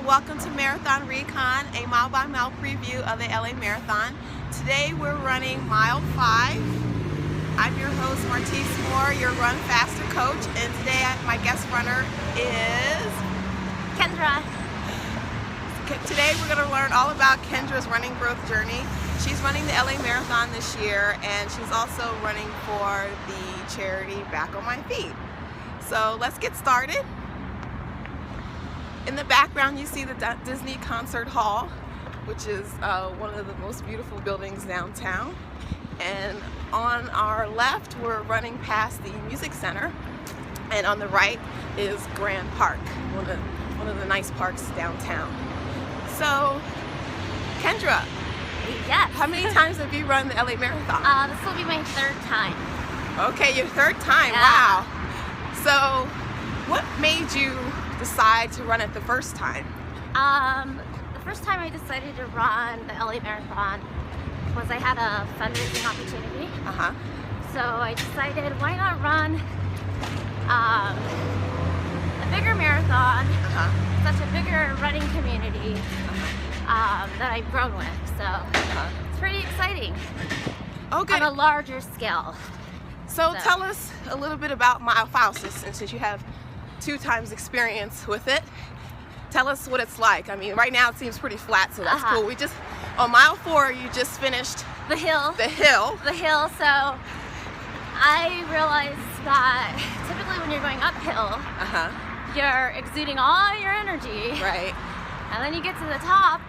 welcome to Marathon Recon, a mile-by-mile preview of the LA Marathon. Today we're running mile 5. I'm your host, Martise Moore, your Run Faster coach, and today my guest runner is Kendra. Today we're going to learn all about Kendra's running growth journey. She's running the LA Marathon this year, and she's also running for the charity Back on My Feet. So let's get started. In the background you see the Disney Concert Hall, which is one of the most beautiful buildings downtown. And on our left we're running past the Music Center, and on the right is Grand Park, one of the nice parks downtown. So, Kendra, yes. How many times have you run the LA Marathon? This will be my 3rd time. Okay, your 3rd time, yeah. Wow. So, what made you decide to run it the first time? The first time I decided to run the LA Marathon was I had a fundraising opportunity. So I decided, why not run a bigger marathon, such a bigger running community that I've grown with. So it's pretty exciting. Okay. On a larger scale. So tell us a little bit about mile 5, since you have 2 times experience with it. Tell us what it's like. I mean, right now it seems pretty flat, so that's cool. We just, on mile 4, you just finished the hill. So I realized that typically when you're going uphill, you're exuding all your energy. Right. And then you get to the top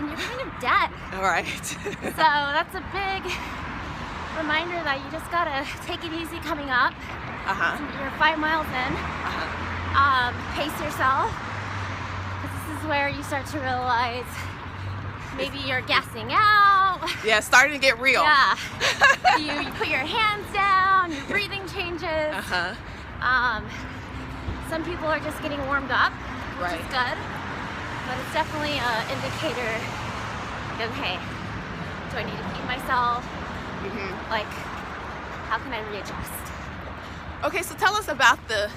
and you're kind of dead. All right. So that's a big reminder that you just gotta take it easy coming up. You're 5 miles in. Pace yourself, because this is where you start to realize maybe you're gassing out. Yeah, it's starting to get real. Yeah. you put your hands down, your breathing changes. Some people are just getting warmed up, which is good, but it's definitely an indicator, okay, do I need to feed myself? Like, how can I readjust? Okay, so tell us about the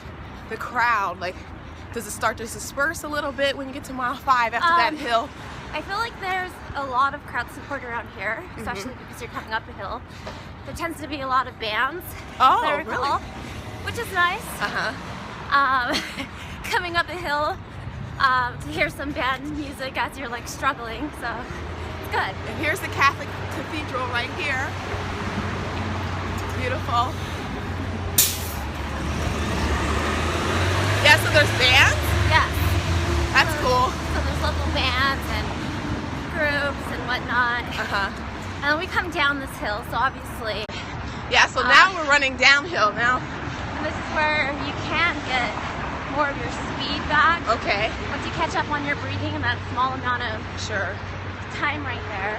crowd. Like, does it start to disperse a little bit when you get to mile 5 after that hill? I feel like there's a lot of crowd support around here, especially because you're coming up a hill. There tends to be a lot of bands that are called, which is nice. Coming up a hill to hear some band music as you're like struggling, so it's good. And here's the Catholic Cathedral right here. It's beautiful. Yeah, so there's bands? Yes. That's cool. So there's local bands and groups and whatnot. And we come down this hill, so obviously. Yeah, so now we're running downhill now. And this is where you can get more of your speed back. Okay. Once you catch up on your breathing in that small amount of time right there,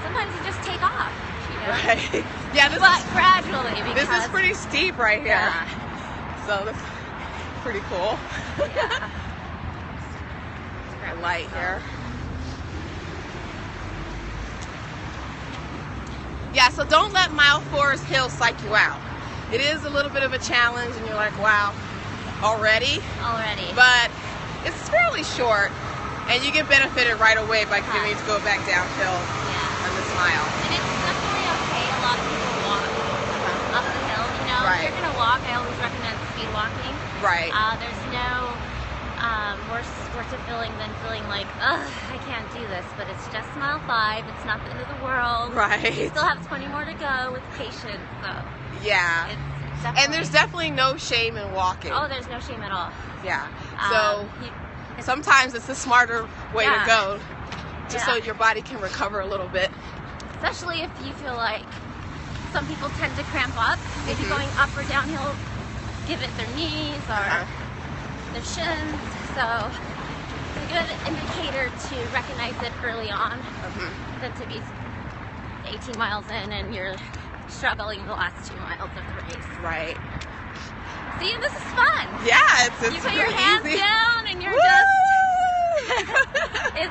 sometimes you just take off. You know? Right. Yeah, but gradually, because this is pretty steep right here. Yeah. So that's pretty cool. Yeah. Got light here. Yeah, so don't let mile 4's hill psych you out. It is a little bit of a challenge, and you're like, wow, already? But it's fairly short, and you get benefited right away by getting to go back downhill on this mile. And it's definitely okay. A lot of people walk up the hill. You know, if you're gonna walk, I always recommend speed walking. Right. There's no worse feeling than feeling like, ugh, I can't do this. But it's just mile 5. It's not the end of the world. Right. You still have 20 more to go with patience. So yeah. It's and there's definitely no shame in walking. Oh, there's no shame at all. Yeah. So sometimes it's the smarter way to go, just so your body can recover a little bit. Especially if you feel like some people tend to cramp up, maybe going up or downhill, give it their knees or their shins. So it's a good indicator to recognize it early on than to be 18 miles in and you're struggling the last 2 miles of the race. Right. See, this is fun. Yeah, it's you put your really hands easy. down and you're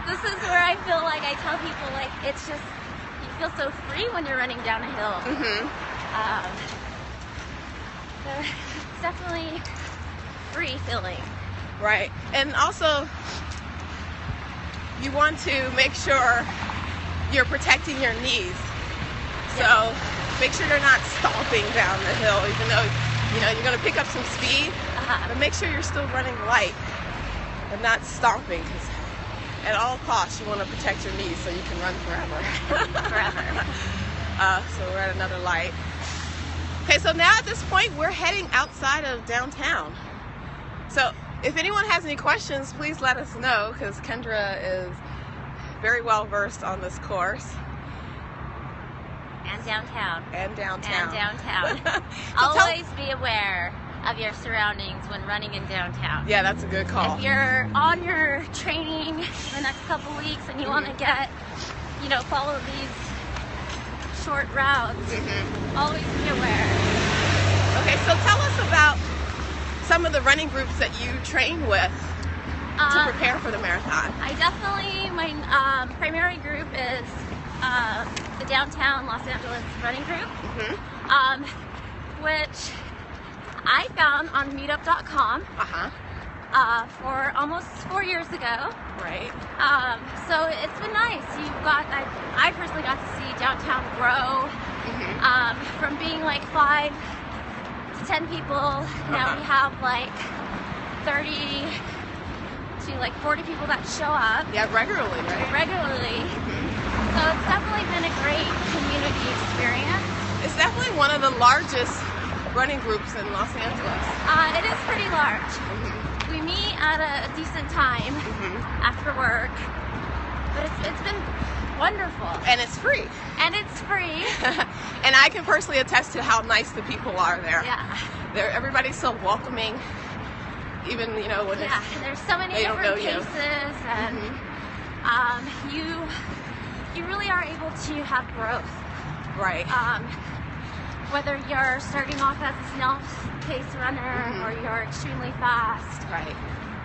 this is where I feel like I tell people, like, it's just, you feel so free when you're running down a hill. It's definitely free feeling. Right. And also, you want to make sure you're protecting your knees. So make sure you're not stomping down the hill, even though you're going to pick up some speed. But make sure you're still running light and not stomping, because at all costs you want to protect your knees so you can run forever. Forever. So we're at another light. Okay, so now at this point we're heading outside of downtown. So if anyone has any questions, please let us know, because Kendra is very well versed on this course. And downtown. And downtown. And downtown. So Always be aware of your surroundings when running in downtown. Yeah, that's a good call. If you're on your training the next couple weeks and you want to get, follow these short routes, always be aware. Okay, so tell us about some of the running groups that you train with to prepare for the marathon. I definitely, my primary group is the Downtown Los Angeles Running Group, which I found on meetup.com for almost 4 years ago. Right. So it's been nice. I personally got to see downtown grow from being like 5 to 10 people. Now we have like 30 to like 40 people that show up. Yeah, regularly, right? Regularly. So it's definitely been a great community experience. It's definitely one of the largest running groups in Los Angeles. It is pretty large. We meet at a decent time after work, but it's been wonderful. And it's free. And it's free. And I can personally attest to how nice the people are there. Yeah. Everybody's so welcoming, even when there's so many different cases, and you really are able to have growth. Right. Whether you're starting off as a snail pace runner or you're extremely fast. Right.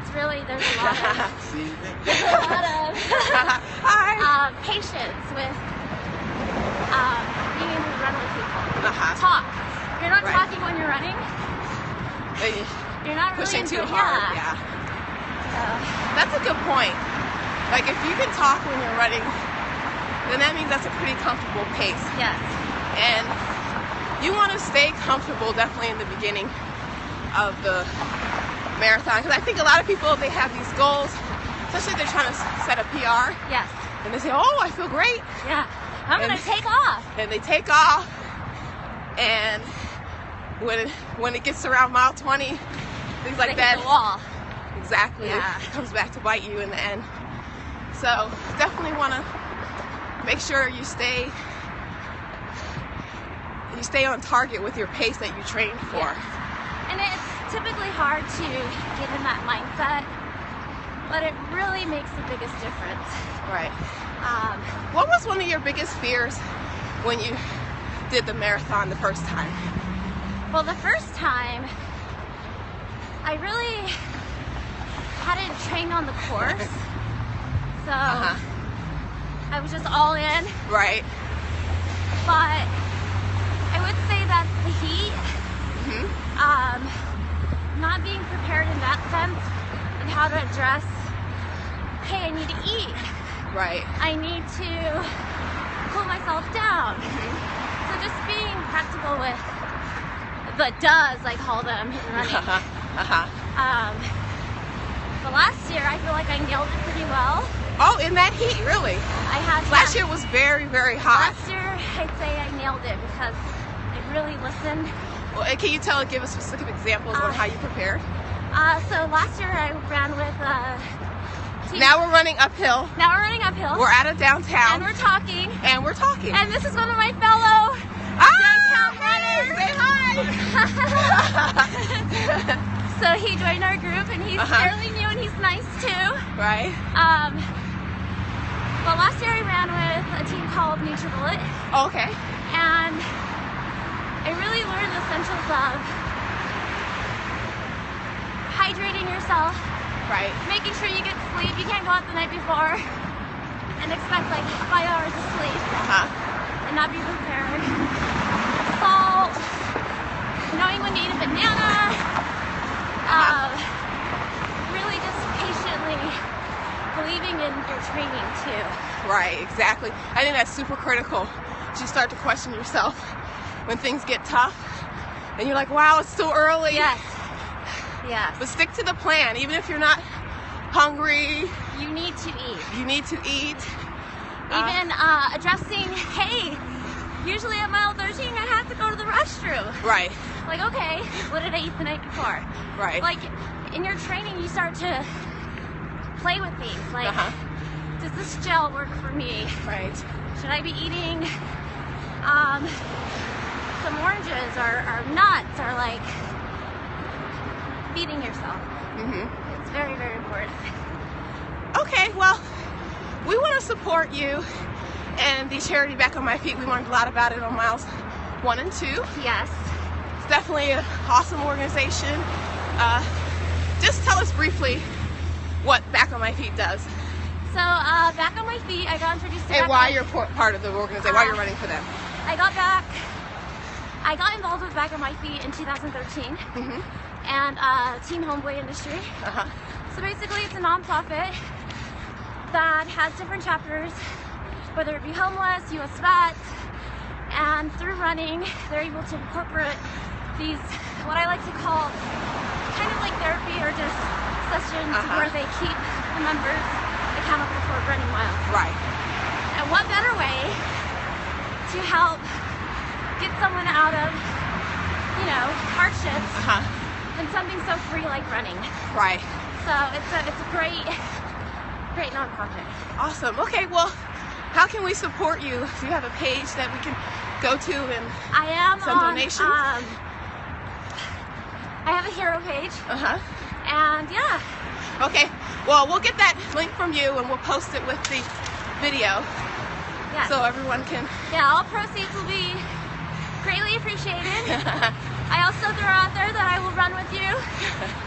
It's really, there's a lot of patience with being able to run with people. Talk. You're not talking when you're running. You're not really pushing too hard. Yeah. So. That's a good point. Like if you can talk when you're running, then that means that's a pretty comfortable pace. Yes. And you want to stay comfortable definitely in the beginning of the marathon, because I think a lot of people, they have these goals, especially if they're trying to set a PR. Yes. And they say, oh, I feel great. Yeah. I'm going to take off. And they take off. And when it gets around mile 20, things like that. Hit the wall. Exactly. Yeah. It comes back to bite you in the end. So definitely want to make sure you stay on target with your pace that you trained for. Yes. And it's typically hard to get in that mindset, but it really makes the biggest difference. Right. What was one of your biggest fears when you did the marathon the first time? Well, the first time, I really hadn't trained on the course, so I was just all in. Right. But I would say that the heat, not being prepared in that sense, and how to address, hey, I need to eat. Right. I need to cool myself down. So just being practical with the does, I call them, in running. But last year, I feel like I nailed it pretty well. Oh, in that heat, really? I had. Last year was very, very hot. Last year, I'd say I nailed it because I really listened. Well, and can you give us specific examples on how you prepared? So last year I ran with team. Now we're running uphill. Now we're running uphill. We're out of downtown. And we're talking. And we're talking. And this is one of my fellow downtown runners. Say hi! So he joined our group, and he's fairly new, and he's nice too. Right. Well, last year I ran with a team called NutriBullet. Oh, okay. And I really learned the essentials of hydrating yourself. Right. Making sure you get sleep. You can't go out the night before and expect like 5 hours of sleep and not be prepared. Salt. Knowing when to eat a banana. Really just patiently believing in your training too. Right, exactly. I think that's super critical. You start to question yourself when things get tough and you're like, wow, it's so early. Yes. Yes. But stick to the plan. Even if you're not hungry, You need to eat. you need to eat. Even addressing, hey, usually at mile 13 I have to go to the restroom. Right, Like, okay, what did I eat the night before? right. Like, in your training, you start to play with things. Like, does this gel work for me? Right. Should I be eating some oranges or nuts, or like feeding yourself? It's very, very important. Okay, well, we want to support you and the charity Back on My Feet. We learned a lot about it on miles 1 and 2. Yes. It's definitely an awesome organization. Just tell us briefly what Back on My Feet does. So, Back on My Feet, I got introduced to And Back why on- you're part of the organization, why you're running for them. I got involved with Back on My Feet in 2013, and Team Homeboy Industry. So basically, it's a nonprofit that has different chapters, whether it be homeless, U.S. vets, and through running, they're able to incorporate these, what I like to call, kind of like therapy or just sessions where they keep the members accountable for running miles. Right. And what better way to help get someone out of, hardships than something so free like running. Right. So it's a great nonprofit. Awesome. Okay, well, how can we support you? Do you have a page that we can go to and I am some on, donations? I have a hero page. And yeah. Okay, well, we'll get that link from you and we'll post it with the video Yes. so everyone can. Yeah, all proceeds will be greatly appreciated. I also throw out there that I will run with you.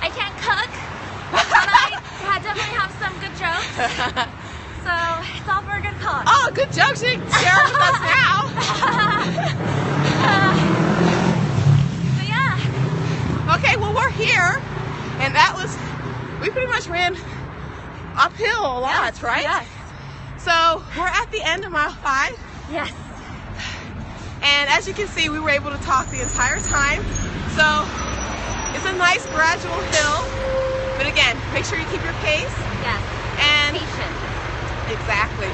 I can't cook, but I definitely have some good jokes. So it's all for a good cause. Oh, good jokes. You can share with us now. But yeah. Okay, well, we're here, and we pretty much ran uphill a lot, right? Yes. So we're at the end of mile 5. Yes. And as you can see, we were able to talk the entire time. So it's a nice gradual hill. But again, make sure you keep your pace. Yes. And Patient. exactly.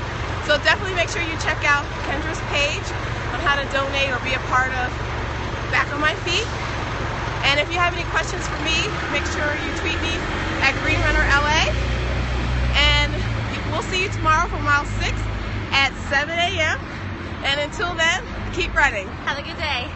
So definitely make sure you check out Kendra's page on how to donate or be a part of Back on My Feet. And if you have any questions for me, make sure you tweet me at GreenRunner LA. And we'll see you tomorrow for mile 6 at 7 a.m. And until then, keep running. Have a good day.